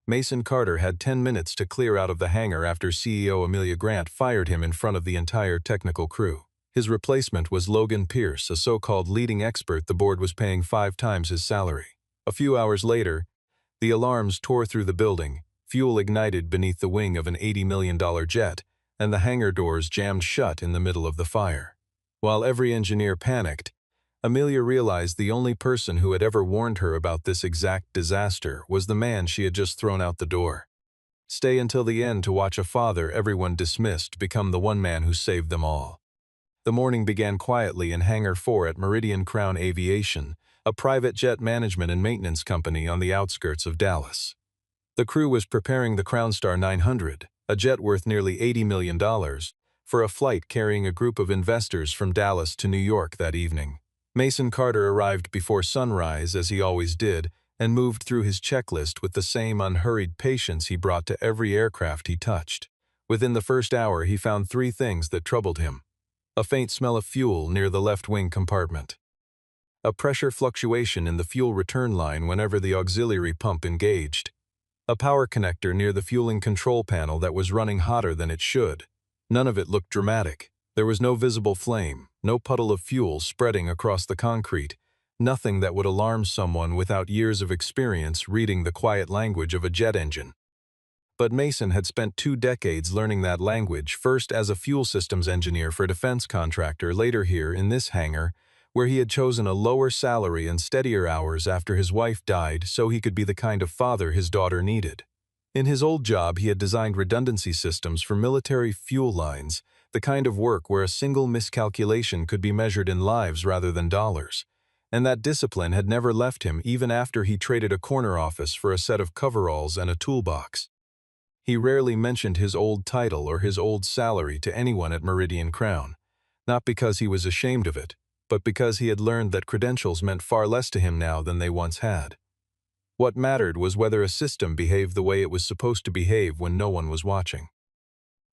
Mason Carter had 10 minutes to clear out of the hangar after CEO Amelia Grant fired him in front of the entire technical crew. His replacement was Logan Pierce, a so-called leading expert the board was paying 5 times his salary. A few hours later, the alarms tore through the building, fuel ignited beneath the wing of an $80 million jet, and the hangar doors jammed shut in the middle of the fire. While every engineer panicked, Amelia realized the only person who had ever warned her about this exact disaster was the man she had just thrown out the door. Stay until the end to watch a father everyone dismissed become the one man who saved them all. The morning began quietly in Hangar 4 at Meridian Crown Aviation, a private jet management and maintenance company on the outskirts of Dallas. The crew was preparing the Crownstar 900, a jet worth nearly $80 million, for a flight carrying a group of investors from Dallas to New York that evening. Mason Carter arrived before sunrise, as he always did, and moved through his checklist with the same unhurried patience he brought to every aircraft he touched. Within the first hour, he found 3 things that troubled him: a faint smell of fuel near the left wing compartment, a pressure fluctuation in the fuel return line whenever the auxiliary pump engaged, a power connector near the fueling control panel that was running hotter than it should. None of it looked dramatic. There was no visible flame, no puddle of fuel spreading across the concrete, nothing that would alarm someone without years of experience reading the quiet language of a jet engine. But Mason had spent 2 decades learning that language, first as a fuel systems engineer for a defense contractor, later here in this hangar, where he had chosen a lower salary and steadier hours after his wife died so he could be the kind of father his daughter needed. In his old job, he had designed redundancy systems for military fuel lines, the kind of work where a single miscalculation could be measured in lives rather than dollars. And that discipline had never left him even after he traded a corner office for a set of coveralls and a toolbox. He rarely mentioned his old title or his old salary to anyone at Meridian Crown, not because he was ashamed of it, but because he had learned that credentials meant far less to him now than they once had. What mattered was whether a system behaved the way it was supposed to behave when no one was watching.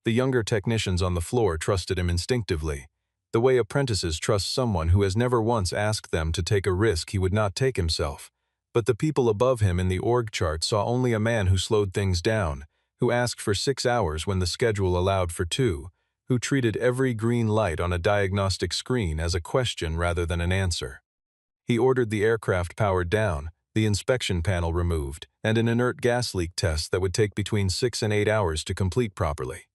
The younger technicians on the floor trusted him instinctively, the way apprentices trust someone who has never once asked them to take a risk he would not take himself. But the people above him in the org chart saw only a man who slowed things down, who asked for 6 hours when the schedule allowed for 2, who treated every green light on a diagnostic screen as a question rather than an answer. He ordered the aircraft powered down, the inspection panel removed, and an inert gas leak test that would take between 6 and 8 hours to complete properly.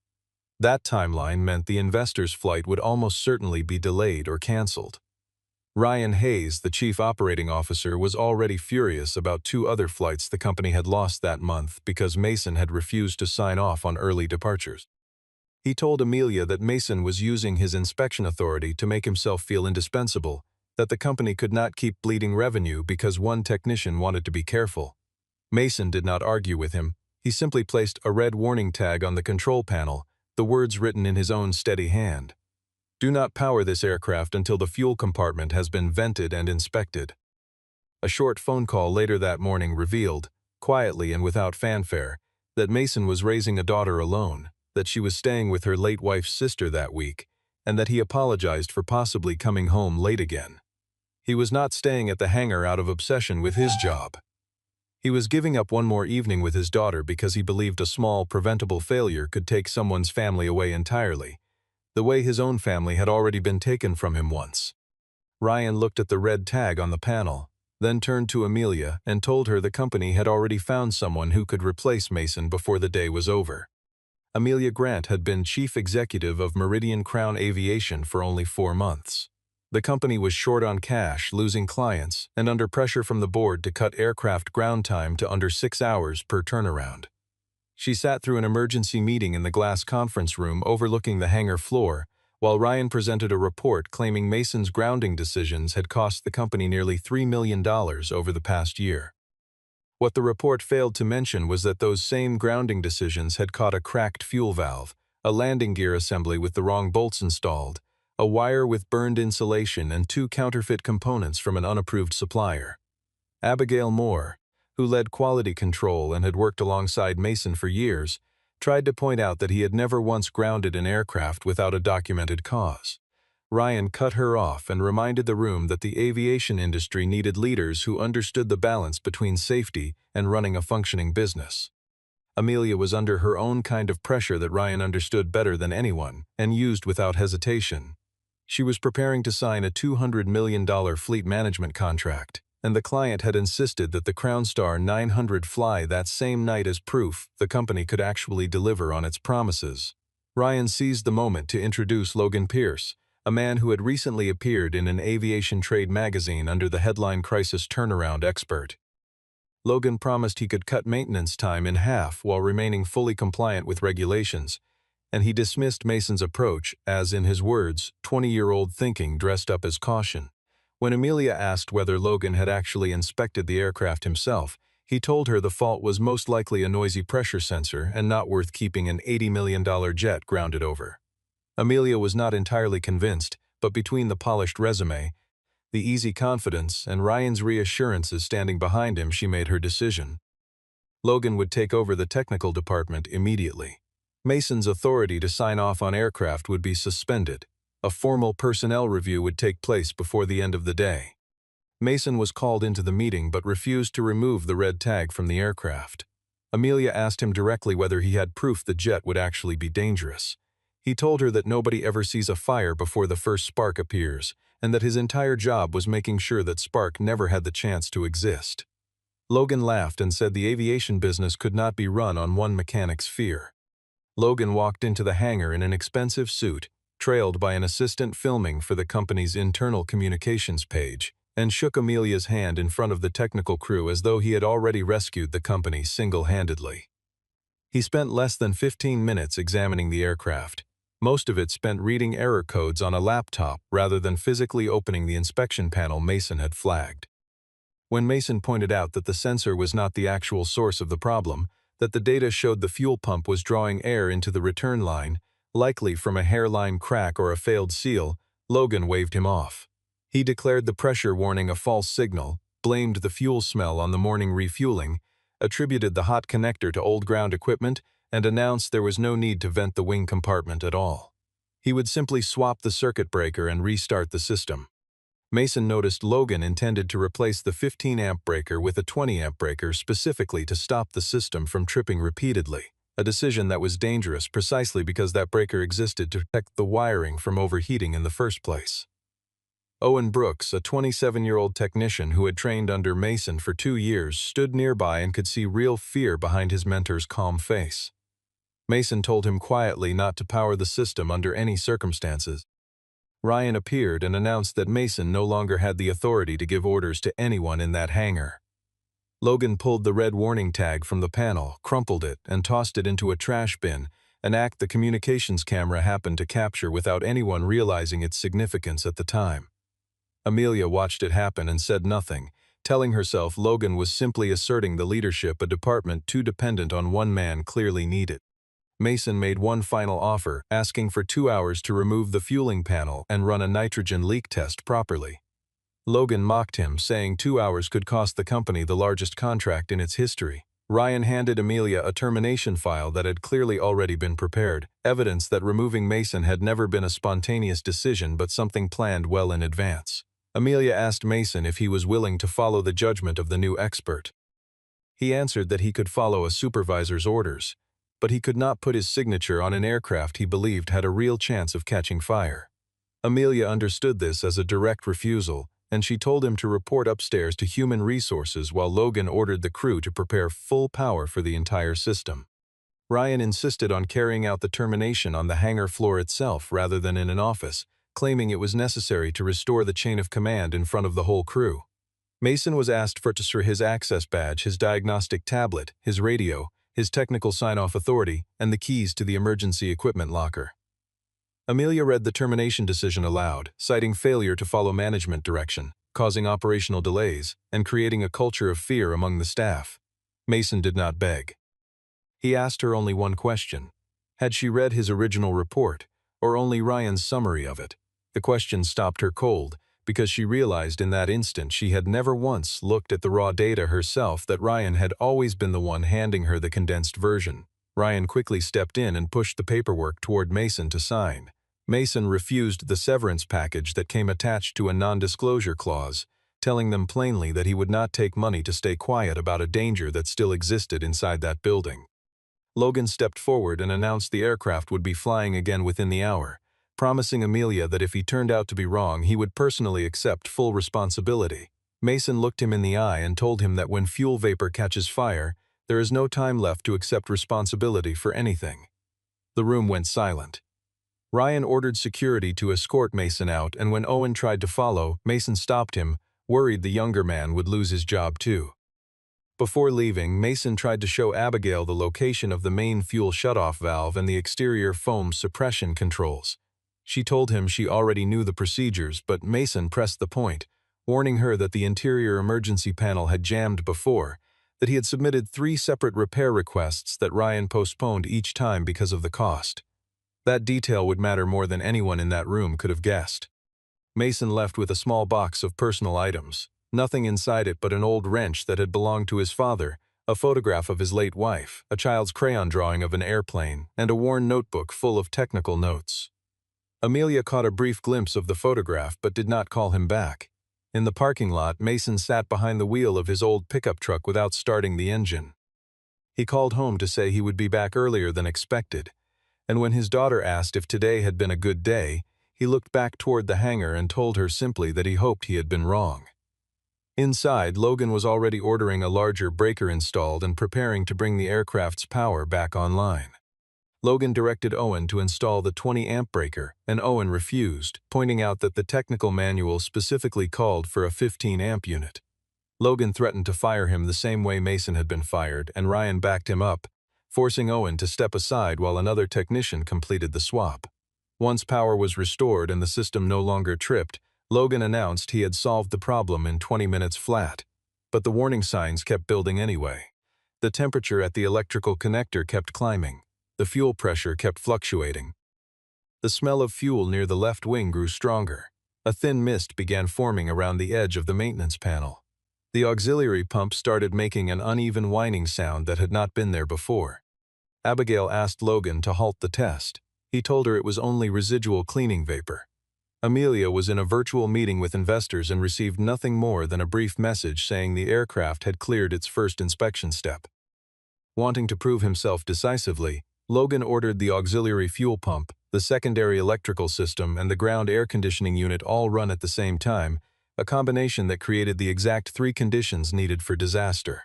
That timeline meant the investor's flight would almost certainly be delayed or canceled. Ryan Hayes, the chief operating officer, was already furious about 2 other flights the company had lost that month because Mason had refused to sign off on early departures. He told Amelia that Mason was using his inspection authority to make himself feel indispensable, that the company could not keep bleeding revenue because one technician wanted to be careful. Mason did not argue with him. He simply placed a red warning tag on the control panel, the words written in his own steady hand: "Do not power this aircraft until the fuel compartment has been vented and inspected." A short phone call later that morning revealed, quietly and without fanfare, that Mason was raising a daughter alone, that she was staying with her late wife's sister that week, and that he apologized for possibly coming home late again. He was not staying at the hangar out of obsession with his job. He was giving up one more evening with his daughter because he believed a small, preventable failure could take someone's family away entirely, the way his own family had already been taken from him once. Ryan looked at the red tag on the panel, then turned to Amelia and told her the company had already found someone who could replace Mason before the day was over. Amelia Grant had been chief executive of Meridian Crown Aviation for only 4 months. The company was short on cash, losing clients, and under pressure from the board to cut aircraft ground time to under 6 hours per turnaround. She sat through an emergency meeting in the glass conference room overlooking the hangar floor, while Ryan presented a report claiming Mason's grounding decisions had cost the company nearly $3 million over the past year. What the report failed to mention was that those same grounding decisions had caught a cracked fuel valve, a landing gear assembly with the wrong bolts installed, a wire with burned insulation, and 2 counterfeit components from an unapproved supplier. Abigail Moore, who led quality control and had worked alongside Mason for years, tried to point out that he had never once grounded an aircraft without a documented cause. Ryan cut her off and reminded the room that the aviation industry needed leaders who understood the balance between safety and running a functioning business. Amelia was under her own kind of pressure that Ryan understood better than anyone, and used without hesitation. She was preparing to sign a $200 million fleet management contract, and the client had insisted that the Crown Star 900 fly that same night as proof the company could actually deliver on its promises. Ryan seized the moment to introduce Logan Pierce, a man who had recently appeared in an aviation trade magazine under the headline Crisis Turnaround Expert. Logan promised he could cut maintenance time in half while remaining fully compliant with regulations, and he dismissed Mason's approach as, in his words, 20-year-old thinking dressed up as caution. When Amelia asked whether Logan had actually inspected the aircraft himself, he told her the fault was most likely a noisy pressure sensor and not worth keeping an $80 million jet grounded over. Amelia was not entirely convinced, but between the polished resume, the easy confidence, and Ryan's reassurances standing behind him, she made her decision. Logan would take over the technical department immediately. Mason's authority to sign off on aircraft would be suspended. A formal personnel review would take place before the end of the day. Mason was called into the meeting but refused to remove the red tag from the aircraft. Amelia asked him directly whether he had proof the jet would actually be dangerous. He told her that nobody ever sees a fire before the first spark appears, and that his entire job was making sure that spark never had the chance to exist. Logan laughed and said the aviation business could not be run on one mechanic's fear. Logan walked into the hangar in an expensive suit, trailed by an assistant filming for the company's internal communications page, and shook Amelia's hand in front of the technical crew as though he had already rescued the company single-handedly. He spent less than 15 minutes examining the aircraft, most of it spent reading error codes on a laptop rather than physically opening the inspection panel Mason had flagged. When Mason pointed out that the sensor was not the actual source of the problem, that the data showed the fuel pump was drawing air into the return line, likely from a hairline crack or a failed seal, Logan waved him off. He declared the pressure warning a false signal, blamed the fuel smell on the morning refueling, attributed the hot connector to old ground equipment, and announced there was no need to vent the wing compartment at all. He would simply swap the circuit breaker and restart the system. Mason noticed Logan intended to replace the 15-amp breaker with a 20-amp breaker specifically to stop the system from tripping repeatedly, a decision that was dangerous precisely because that breaker existed to protect the wiring from overheating in the first place. Owen Brooks, a 27-year-old technician who had trained under Mason for 2 years, stood nearby and could see real fear behind his mentor's calm face. Mason told him quietly not to power the system under any circumstances. Ryan appeared and announced that Mason no longer had the authority to give orders to anyone in that hangar. Logan pulled the red warning tag from the panel, crumpled it, and tossed it into a trash bin, an act the communications camera happened to capture without anyone realizing its significance at the time. Amelia watched it happen and said nothing, telling herself Logan was simply asserting the leadership a department too dependent on one man clearly needed. Mason made one final offer, asking for 2 hours to remove the fueling panel and run a nitrogen leak test properly. Logan mocked him, saying 2 hours could cost the company the largest contract in its history. Ryan handed Amelia a termination file that had clearly already been prepared, evidence that removing Mason had never been a spontaneous decision but something planned well in advance. Amelia asked Mason if he was willing to follow the judgment of the new expert. He answered that he could follow a supervisor's orders, but he could not put his signature on an aircraft he believed had a real chance of catching fire. Amelia understood this as a direct refusal, and she told him to report upstairs to Human Resources while Logan ordered the crew to prepare full power for the entire system. Ryan insisted on carrying out the termination on the hangar floor itself rather than in an office, claiming it was necessary to restore the chain of command in front of the whole crew. Mason was asked for his access badge, his diagnostic tablet, his radio, his technical sign-off authority, and the keys to the emergency equipment locker. Amelia read the termination decision aloud, citing failure to follow management direction, causing operational delays, and creating a culture of fear among the staff. Mason did not beg. He asked her only one question. Had she read his original report, or only Ryan's summary of it? The question stopped her cold, because she realized in that instant she had never once looked at the raw data herself, that Ryan had always been the one handing her the condensed version. Ryan quickly stepped in and pushed the paperwork toward Mason to sign. Mason refused the severance package that came attached to a non-disclosure clause, telling them plainly that he would not take money to stay quiet about a danger that still existed inside that building. Logan stepped forward and announced the aircraft would be flying again within the hour, promising Amelia that if he turned out to be wrong, he would personally accept full responsibility. Mason looked him in the eye and told him that when fuel vapor catches fire, there is no time left to accept responsibility for anything. The room went silent. Ryan ordered security to escort Mason out, and when Owen tried to follow, Mason stopped him, worried the younger man would lose his job too. Before leaving, Mason tried to show Abigail the location of the main fuel shutoff valve and the exterior foam suppression controls. She told him she already knew the procedures, but Mason pressed the point, warning her that the interior emergency panel had jammed before, that he had submitted 3 separate repair requests that Ryan postponed each time because of the cost. That detail would matter more than anyone in that room could have guessed. Mason left with a small box of personal items, nothing inside it but an old wrench that had belonged to his father, a photograph of his late wife, a child's crayon drawing of an airplane, and a worn notebook full of technical notes. Amelia caught a brief glimpse of the photograph but did not call him back. In the parking lot, Mason sat behind the wheel of his old pickup truck without starting the engine. He called home to say he would be back earlier than expected, and when his daughter asked if today had been a good day, he looked back toward the hangar and told her simply that he hoped he had been wrong. Inside, Logan was already ordering a larger breaker installed and preparing to bring the aircraft's power back online. Logan directed Owen to install the 20-amp breaker, and Owen refused, pointing out that the technical manual specifically called for a 15-amp unit. Logan threatened to fire him the same way Mason had been fired, and Ryan backed him up, forcing Owen to step aside while another technician completed the swap. Once power was restored and the system no longer tripped, Logan announced he had solved the problem in 20 minutes flat. But the warning signs kept building anyway. The temperature at the electrical connector kept climbing. The fuel pressure kept fluctuating. The smell of fuel near the left wing grew stronger. A thin mist began forming around the edge of the maintenance panel. The auxiliary pump started making an uneven whining sound that had not been there before. Abigail asked Logan to halt the test. He told her it was only residual cleaning vapor. Amelia was in a virtual meeting with investors and received nothing more than a brief message saying the aircraft had cleared its first inspection step. Wanting to prove himself decisively, Logan ordered the auxiliary fuel pump, the secondary electrical system, and the ground air conditioning unit all run at the same time, a combination that created the exact 3 conditions needed for disaster.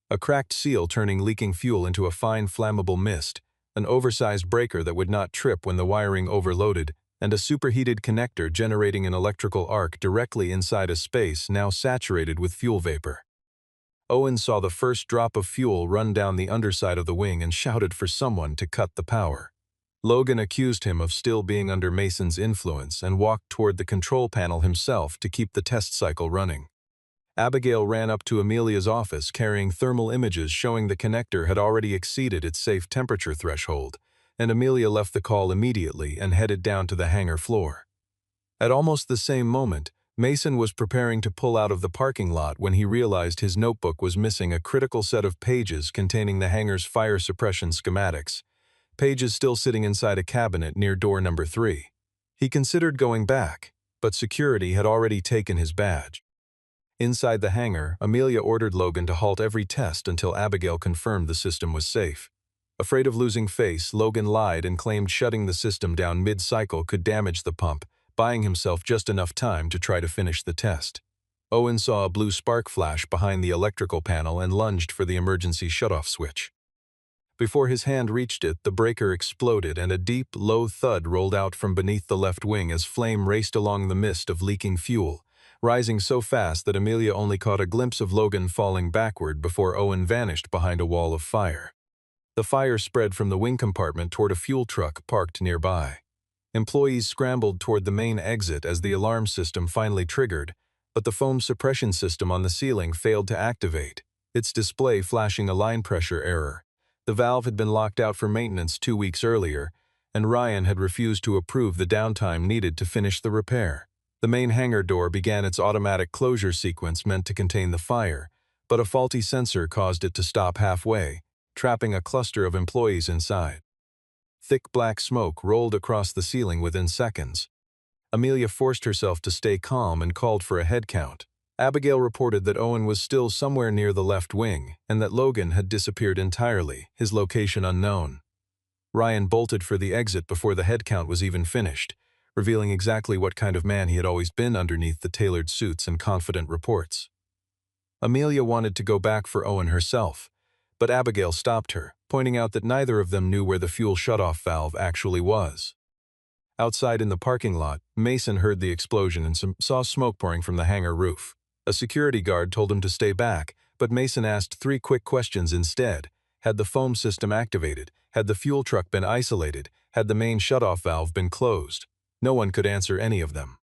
A cracked seal turning leaking fuel into a fine flammable mist, an oversized breaker that would not trip when the wiring overloaded, and a superheated connector generating an electrical arc directly inside a space now saturated with fuel vapor. Owen saw the first drop of fuel run down the underside of the wing and shouted for someone to cut the power. Logan accused him of still being under Mason's influence and walked toward the control panel himself to keep the test cycle running. Abigail ran up to Amelia's office carrying thermal images showing the connector had already exceeded its safe temperature threshold, and Amelia left the call immediately and headed down to the hangar floor. At almost the same moment, Mason was preparing to pull out of the parking lot when he realized his notebook was missing a critical set of pages containing the hangar's fire suppression schematics, pages still sitting inside a cabinet near door number 3. He considered going back, but security had already taken his badge. Inside the hangar, Amelia ordered Logan to halt every test until Abigail confirmed the system was safe. Afraid of losing face, Logan lied and claimed shutting the system down mid-cycle could damage the pump, buying himself just enough time to try to finish the test. Owen saw a blue spark flash behind the electrical panel and lunged for the emergency shutoff switch. Before his hand reached it, the breaker exploded and a deep, low thud rolled out from beneath the left wing as flame raced along the mist of leaking fuel, rising so fast that Amelia only caught a glimpse of Logan falling backward before Owen vanished behind a wall of fire. The fire spread from the wing compartment toward a fuel truck parked nearby. Employees scrambled toward the main exit as the alarm system finally triggered, but the foam suppression system on the ceiling failed to activate, its display flashing a line pressure error. The valve had been locked out for maintenance 2 weeks earlier, and Ryan had refused to approve the downtime needed to finish the repair. The main hangar door began its automatic closure sequence meant to contain the fire, but a faulty sensor caused it to stop halfway, trapping a cluster of employees inside. Thick black smoke rolled across the ceiling within seconds. Amelia forced herself to stay calm and called for a head count. Abigail reported that Owen was still somewhere near the left wing and that Logan had disappeared entirely, his location unknown. Ryan bolted for the exit before the head count was even finished, revealing exactly what kind of man he had always been underneath the tailored suits and confident reports. Amelia wanted to go back for Owen herself, but Abigail stopped her, pointing out that neither of them knew where the fuel shutoff valve actually was. Outside in the parking lot, Mason heard the explosion and saw smoke pouring from the hangar roof. A security guard told him to stay back, but Mason asked 3 quick questions instead. Had the foam system activated? Had the fuel truck been isolated? Had the main shutoff valve been closed? No one could answer any of them.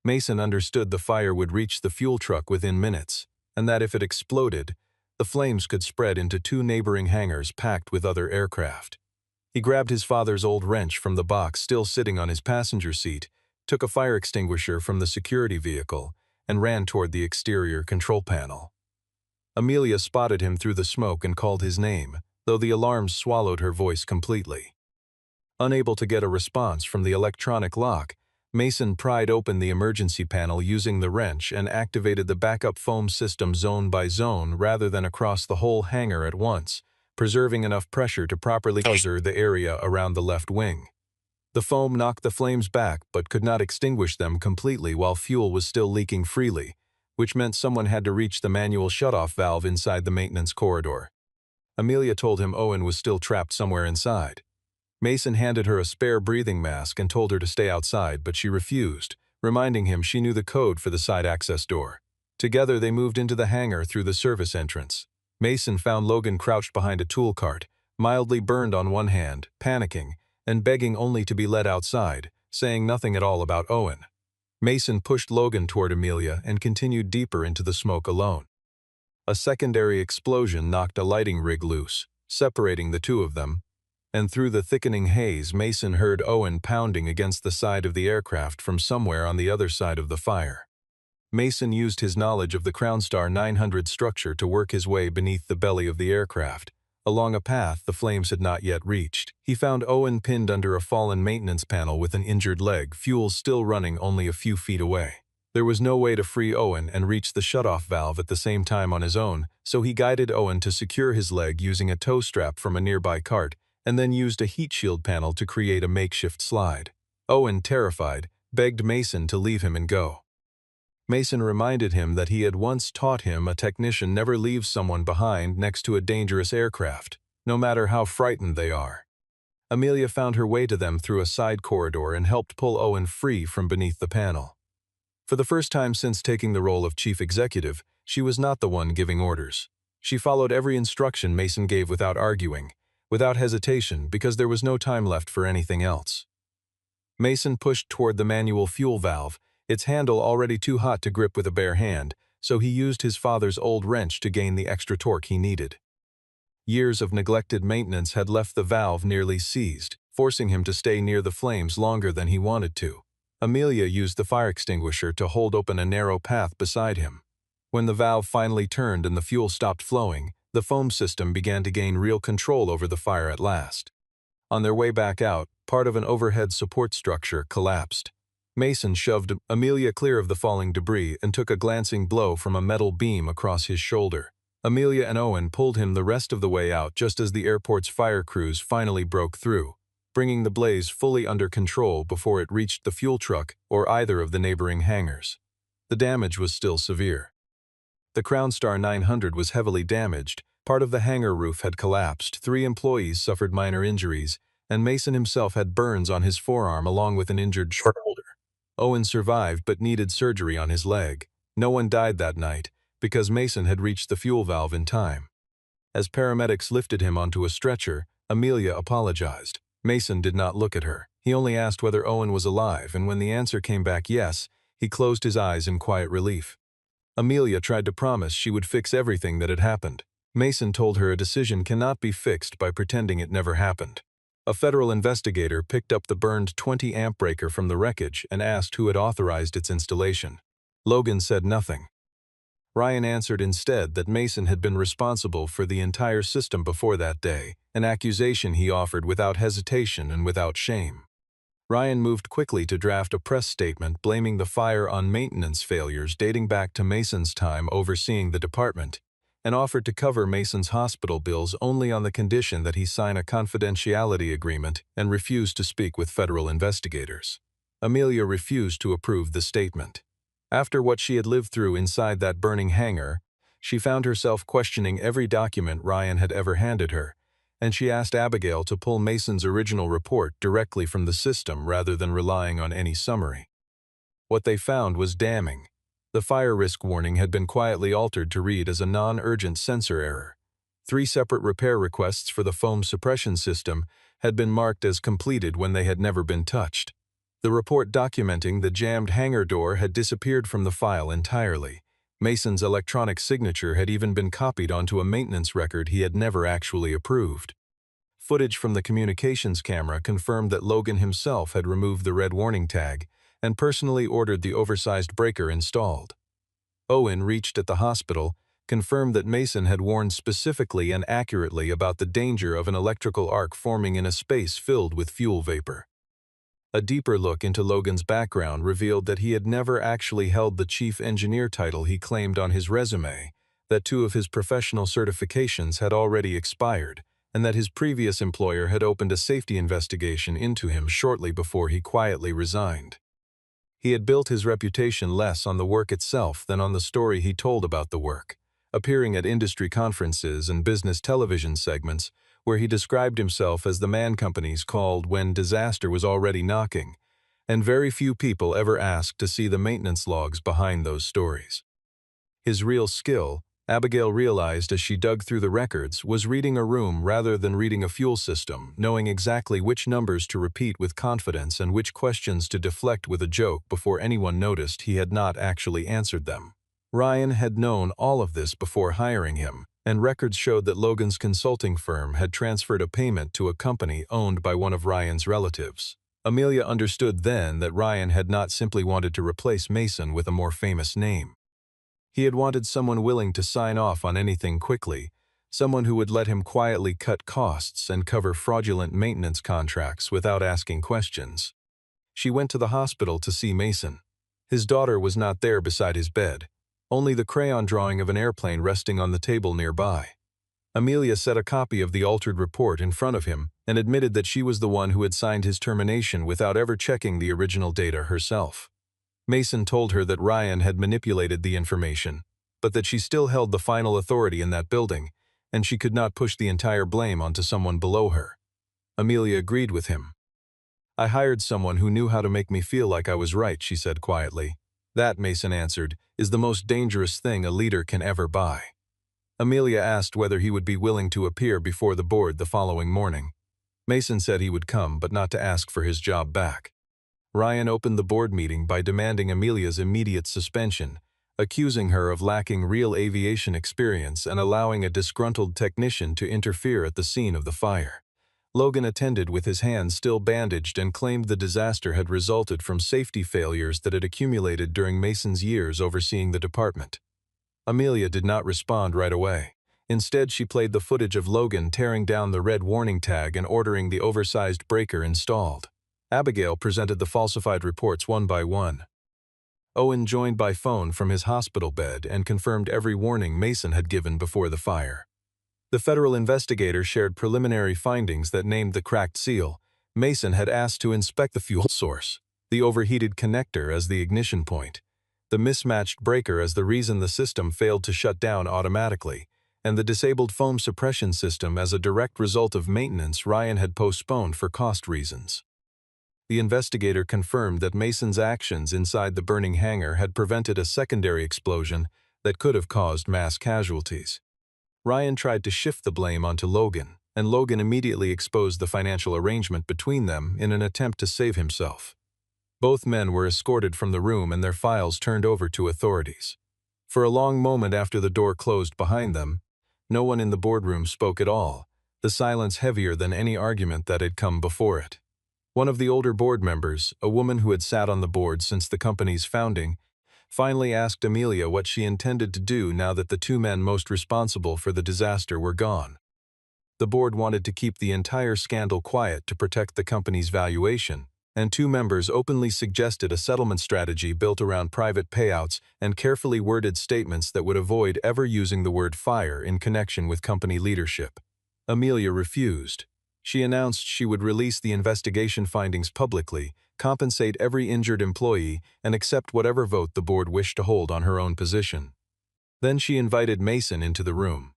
Mason understood the fire would reach the fuel truck within minutes, and that if it exploded, the flames could spread into 2 neighboring hangars packed with other aircraft. He grabbed his father's old wrench from the box still sitting on his passenger seat, took a fire extinguisher from the security vehicle, and ran toward the exterior control panel. Amelia spotted him through the smoke and called his name, though the alarms swallowed her voice completely. Unable to get a response from the electronic lock, Mason pried open the emergency panel using the wrench and activated the backup foam system zone by zone rather than across the whole hangar at once, preserving enough pressure to properly cover the area around the left wing. The foam knocked the flames back but could not extinguish them completely while fuel was still leaking freely, which meant someone had to reach the manual shutoff valve inside the maintenance corridor. Amelia told him Owen was still trapped somewhere inside. Mason handed her a spare breathing mask and told her to stay outside, but she refused, reminding him she knew the code for the side access door. Together they moved into the hangar through the service entrance. Mason found Logan crouched behind a tool cart, mildly burned on one hand, panicking, and begging only to be let outside, saying nothing at all about Owen. Mason pushed Logan toward Amelia and continued deeper into the smoke alone. A secondary explosion knocked a lighting rig loose, separating the two of them, and through the thickening haze Mason heard Owen pounding against the side of the aircraft from somewhere on the other side of the fire. Mason used his knowledge of the Crownstar 900 structure to work his way beneath the belly of the aircraft, along a path the flames had not yet reached. He found Owen pinned under a fallen maintenance panel with an injured leg, fuel still running only a few feet away. There was no way to free Owen and reach the shutoff valve at the same time on his own, so he guided Owen to secure his leg using a tow strap from a nearby cart, and then used a heat shield panel to create a makeshift slide. Owen, terrified, begged Mason to leave him and go. Mason reminded him that he had once taught him a technician never leaves someone behind next to a dangerous aircraft, no matter how frightened they are. Amelia found her way to them through a side corridor and helped pull Owen free from beneath the panel. For the first time since taking the role of chief executive, she was not the one giving orders. She followed every instruction Mason gave without arguing, without hesitation, because there was no time left for anything else. Mason pushed toward the manual fuel valve, its handle already too hot to grip with a bare hand, so he used his father's old wrench to gain the extra torque he needed. Years of neglected maintenance had left the valve nearly seized, forcing him to stay near the flames longer than he wanted to. Amelia used the fire extinguisher to hold open a narrow path beside him. When the valve finally turned and the fuel stopped flowing, the foam system began to gain real control over the fire at last. On their way back out, part of an overhead support structure collapsed. Mason shoved Amelia clear of the falling debris and took a glancing blow from a metal beam across his shoulder. Amelia and Owen pulled him the rest of the way out just as the airport's fire crews finally broke through, bringing the blaze fully under control before it reached the fuel truck or either of the neighboring hangars. The damage was still severe. The Crownstar 900 was heavily damaged, part of the hangar roof had collapsed, 3 employees suffered minor injuries, and Mason himself had burns on his forearm along with an injured shoulder. Owen survived but needed surgery on his leg. No one died that night, because Mason had reached the fuel valve in time. As paramedics lifted him onto a stretcher, Amelia apologized. Mason did not look at her. He only asked whether Owen was alive, and when the answer came back yes, he closed his eyes in quiet relief. Amelia tried to promise she would fix everything that had happened. Mason told her a decision cannot be fixed by pretending it never happened. A federal investigator picked up the burned 20-amp breaker from the wreckage and asked who had authorized its installation. Logan said nothing. Ryan answered instead that Mason had been responsible for the entire system before that day, an accusation he offered without hesitation and without shame. Ryan moved quickly to draft a press statement blaming the fire on maintenance failures dating back to Mason's time overseeing the department, and offered to cover Mason's hospital bills only on the condition that he sign a confidentiality agreement and refuse to speak with federal investigators. Amelia refused to approve the statement. After what she had lived through inside that burning hangar, she found herself questioning every document Ryan had ever handed her, and she asked Abigail to pull Mason's original report directly from the system rather than relying on any summary. What they found was damning. The fire risk warning had been quietly altered to read as a non-urgent sensor error. 3 separate repair requests for the foam suppression system had been marked as completed when they had never been touched. The report documenting the jammed hangar door had disappeared from the file entirely. Mason's electronic signature had even been copied onto a maintenance record he had never actually approved. Footage from the communications camera confirmed that Logan himself had removed the red warning tag and personally ordered the oversized breaker installed. Owen, reached at the hospital, confirmed that Mason had warned specifically and accurately about the danger of an electrical arc forming in a space filled with fuel vapor. A deeper look into Logan's background revealed that he had never actually held the chief engineer title he claimed on his resume, that 2 of his professional certifications had already expired, and that his previous employer had opened a safety investigation into him shortly before he quietly resigned. He had built his reputation less on the work itself than on the story he told about the work, appearing at industry conferences and business television segments where he described himself as the man companies called when disaster was already knocking, and very few people ever asked to see the maintenance logs behind those stories. His real skill, Abigail realized as she dug through the records, was reading a room rather than reading a fuel system, knowing exactly which numbers to repeat with confidence and which questions to deflect with a joke before anyone noticed he had not actually answered them. Ryan had known all of this before hiring him, and records showed that Logan's consulting firm had transferred a payment to a company owned by one of Ryan's relatives. Amelia understood then that Ryan had not simply wanted to replace Mason with a more famous name. He had wanted someone willing to sign off on anything quickly, someone who would let him quietly cut costs and cover fraudulent maintenance contracts without asking questions. She went to the hospital to see Mason. His daughter was not there beside his bed, only the crayon drawing of an airplane resting on the table nearby. Amelia set a copy of the altered report in front of him and admitted that she was the one who had signed his termination without ever checking the original data herself. Mason told her that Ryan had manipulated the information, but that she still held the final authority in that building, and she could not push the entire blame onto someone below her. Amelia agreed with him. "I hired someone who knew how to make me feel like I was right," she said quietly. "That," Mason answered, "is the most dangerous thing a leader can ever buy." Amelia asked whether he would be willing to appear before the board the following morning. Mason said he would come, but not to ask for his job back. Ryan opened the board meeting by demanding Amelia's immediate suspension, accusing her of lacking real aviation experience and allowing a disgruntled technician to interfere at the scene of the fire. Logan attended with his hands still bandaged and claimed the disaster had resulted from safety failures that had accumulated during Mason's years overseeing the department. Amelia did not respond right away. Instead, she played the footage of Logan tearing down the red warning tag and ordering the oversized breaker installed. Abigail presented the falsified reports one by one. Owen joined by phone from his hospital bed and confirmed every warning Mason had given before the fire. The federal investigator shared preliminary findings that named the cracked seal. Mason had asked to inspect the fuel source, the overheated connector as the ignition point, the mismatched breaker as the reason the system failed to shut down automatically, and the disabled foam suppression system as a direct result of maintenance Ryan had postponed for cost reasons. The investigator confirmed that Mason's actions inside the burning hangar had prevented a secondary explosion that could have caused mass casualties. Ryan tried to shift the blame onto Logan, and Logan immediately exposed the financial arrangement between them in an attempt to save himself. Both men were escorted from the room and their files turned over to authorities. For a long moment after the door closed behind them, no one in the boardroom spoke at all, the silence heavier than any argument that had come before it. One of the older board members, a woman who had sat on the board since the company's founding, finally asked Amelia what she intended to do now that the 2 men most responsible for the disaster were gone. The board wanted to keep the entire scandal quiet to protect the company's valuation, and two members openly suggested a settlement strategy built around private payouts and carefully worded statements that would avoid ever using the word fire in connection with company leadership. Amelia refused. She announced she would release the investigation findings publicly, compensate every injured employee, and accept whatever vote the board wished to hold on her own position. Then she invited Mason into the room.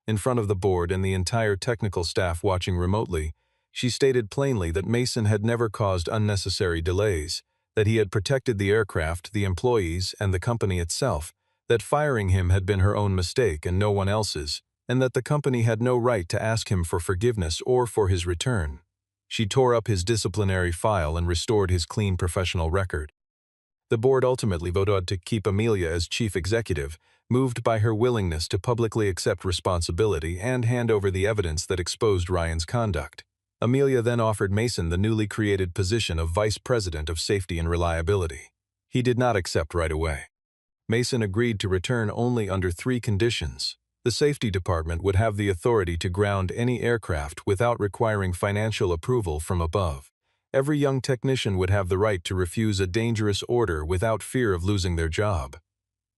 In front of the board and the entire technical staff watching remotely, she stated plainly that Mason had never caused unnecessary delays, that he had protected the aircraft, the employees, and the company itself, that firing him had been her own mistake and no one else's, and that the company had no right to ask him for forgiveness or for his return. She tore up his disciplinary file and restored his clean professional record. The board ultimately voted to keep Amelia as chief executive, moved by her willingness to publicly accept responsibility and hand over the evidence that exposed Ryan's conduct. Amelia then offered Mason the newly created position of Vice President of Safety and Reliability. He did not accept right away. Mason agreed to return only under 3 conditions. The safety department would have the authority to ground any aircraft without requiring financial approval from above. Every young technician would have the right to refuse a dangerous order without fear of losing their job.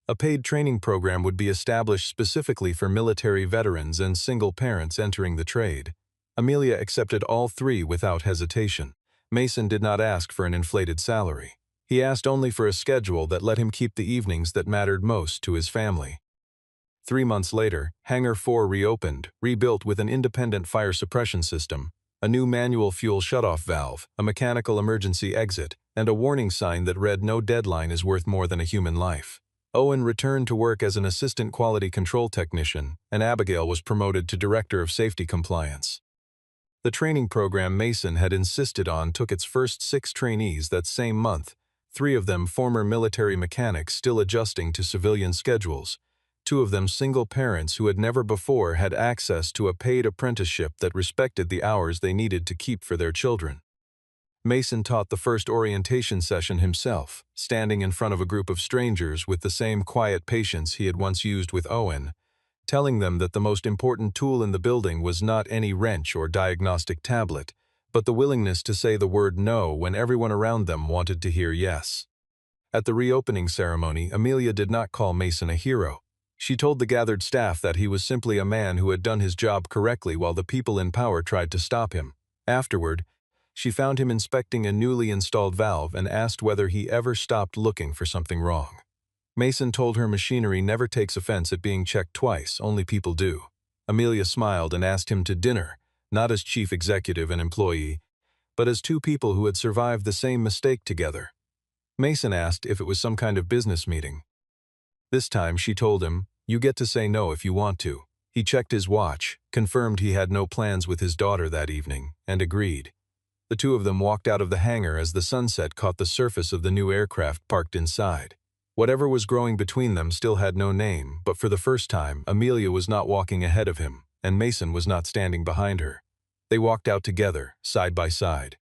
A paid training program would be established specifically for military veterans and single parents entering the trade. Amelia accepted all 3 without hesitation. Mason did not ask for an inflated salary. He asked only for a schedule that let him keep the evenings that mattered most to his family. 3 months later, Hangar 4 reopened, rebuilt with an independent fire suppression system, a new manual fuel shutoff valve, a mechanical emergency exit, and a warning sign that read "No deadline is worth more than a human life." Owen returned to work as an assistant quality control technician, and Abigail was promoted to director of safety compliance. The training program Mason had insisted on took its first 6 trainees that same month, 3 of them former military mechanics still adjusting to civilian schedules, 2 of them single parents who had never before had access to a paid apprenticeship that respected the hours they needed to keep for their children. Mason taught the first orientation session himself, standing in front of a group of strangers with the same quiet patience he had once used with Owen, telling them that the most important tool in the building was not any wrench or diagnostic tablet, but the willingness to say the word no when everyone around them wanted to hear yes. At the reopening ceremony, Amelia did not call Mason a hero. She told the gathered staff that he was simply a man who had done his job correctly while the people in power tried to stop him. Afterward, she found him inspecting a newly installed valve and asked whether he ever stopped looking for something wrong. Mason told her machinery never takes offense at being checked twice, only people do. Amelia smiled and asked him to dinner, not as chief executive and employee, but as 2 people who had survived the same mistake together. Mason asked if it was some kind of business meeting. This time she told him, "You get to say no if you want to." He checked his watch, confirmed he had no plans with his daughter that evening, and agreed. The 2 of them walked out of the hangar as the sunset caught the surface of the new aircraft parked inside. Whatever was growing between them still had no name, but for the first time, Amelia was not walking ahead of him, and Mason was not standing behind her. They walked out together, side by side.